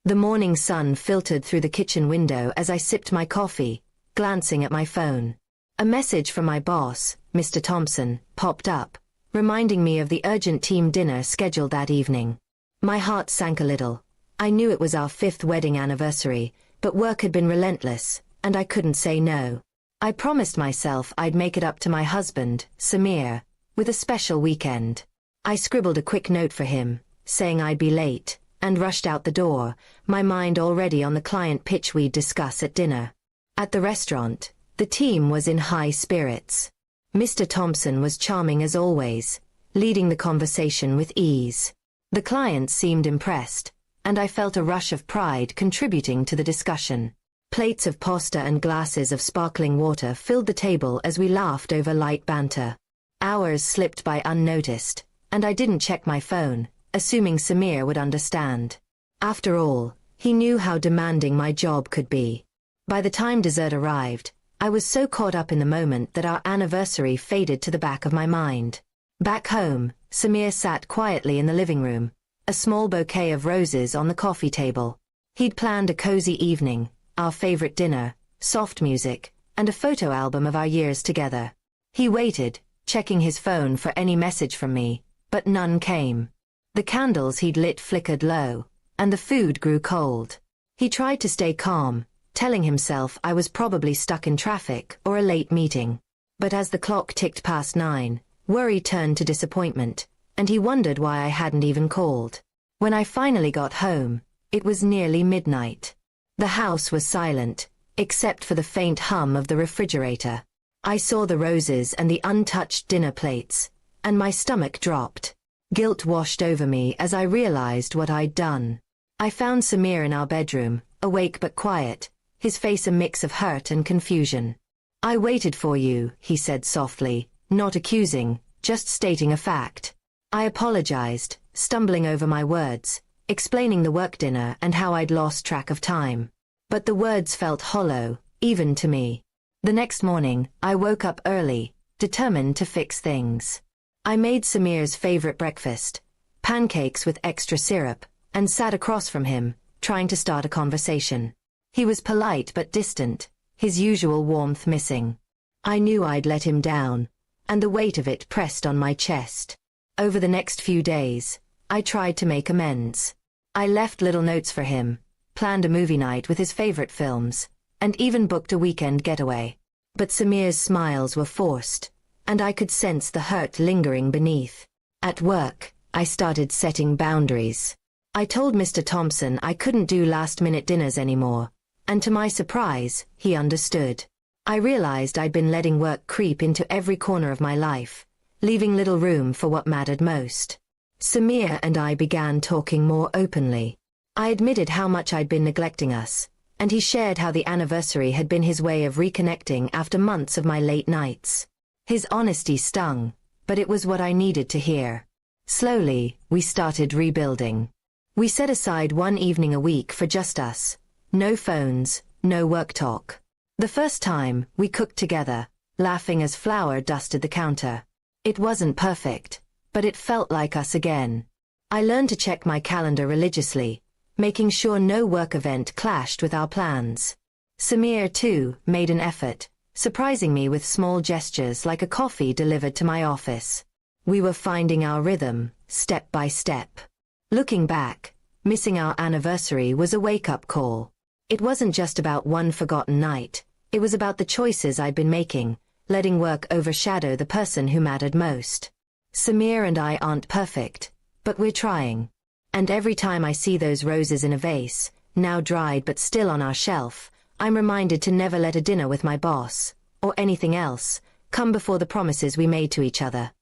The morning sun filtered through the kitchen window as I sipped my coffee, glancing at my phone. A message from my boss, Mr. Thompson, popped up, reminding me of the urgent team dinner scheduled that evening. My heart sank a little. I knew it was our 5th wedding anniversary, but work had been relentless, and I couldn't say no. I promised myself I'd make it up to my husband, Samir, with a special weekend. I scribbled a quick note for him, saying I'd be late, and rushed out the door, my mind already on the client pitch we'd discuss at dinner. At the restaurant, the team was in high spirits. Mr. Thompson was charming as always, leading the conversation with ease. The clients seemed impressed, and I felt a rush of pride contributing to the discussion. Plates of pasta and glasses of sparkling water filled the table as we laughed over light banter. Hours slipped by unnoticed, and I didn't check my phone, assuming Samir would understand. After all, he knew how demanding my job could be. By the time dessert arrived, I was so caught up in the moment that our anniversary faded to the back of my mind. Back home, Samir sat quietly in the living room, a small bouquet of roses on the coffee table. He'd planned a cozy evening, our favorite dinner, soft music, and a photo album of our years together. He waited, checking his phone for any message from me, but none came. The candles he'd lit flickered low, and the food grew cold. He tried to stay calm, telling himself I was probably stuck in traffic or a late meeting. But as the clock ticked past 9, worry turned to disappointment, and he wondered why I hadn't even called. When I finally got home, it was nearly midnight. The house was silent, except for the faint hum of the refrigerator. I saw the roses and the untouched dinner plates, and my stomach dropped. Guilt washed over me as I realized what I'd done. I found Samir in our bedroom, awake but quiet, his face a mix of hurt and confusion. "I waited for you," he said softly, not accusing, just stating a fact. I apologized, stumbling over my words, explaining the work dinner and how I'd lost track of time. But the words felt hollow, even to me. The next morning, I woke up early, determined to fix things. I made Samir's favorite breakfast, pancakes with extra syrup, and sat across from him, trying to start a conversation. He was polite but distant, his usual warmth missing. I knew I'd let him down, and the weight of it pressed on my chest. Over the next few days, I tried to make amends. I left little notes for him, planned a movie night with his favorite films, and even booked a weekend getaway. But Samir's smiles were forced, and I could sense the hurt lingering beneath. At work, I started setting boundaries. I told Mr. Thompson I couldn't do last-minute dinners anymore, and to my surprise, he understood. I realized I'd been letting work creep into every corner of my life, leaving little room for what mattered most. Samir and I began talking more openly. I admitted how much I'd been neglecting us, and he shared how the anniversary had been his way of reconnecting after months of my late nights. His honesty stung, but it was what I needed to hear. Slowly, we started rebuilding. We set aside one evening a week for just us. No phones, no work talk. The first time, we cooked together, laughing as flour dusted the counter. It wasn't perfect, but it felt like us again. I learned to check my calendar religiously, making sure no work event clashed with our plans. Samir, too, made an effort, surprising me with small gestures like a coffee delivered to my office. We were finding our rhythm, step by step. Looking back, missing our anniversary was a wake-up call. It wasn't just about one forgotten night, it was about the choices I'd been making, letting work overshadow the person who mattered most. Samir and I aren't perfect, but we're trying. And every time I see those roses in a vase, now dried but still on our shelf, I'm reminded to never let a dinner with my boss, or anything else, come before the promises we made to each other.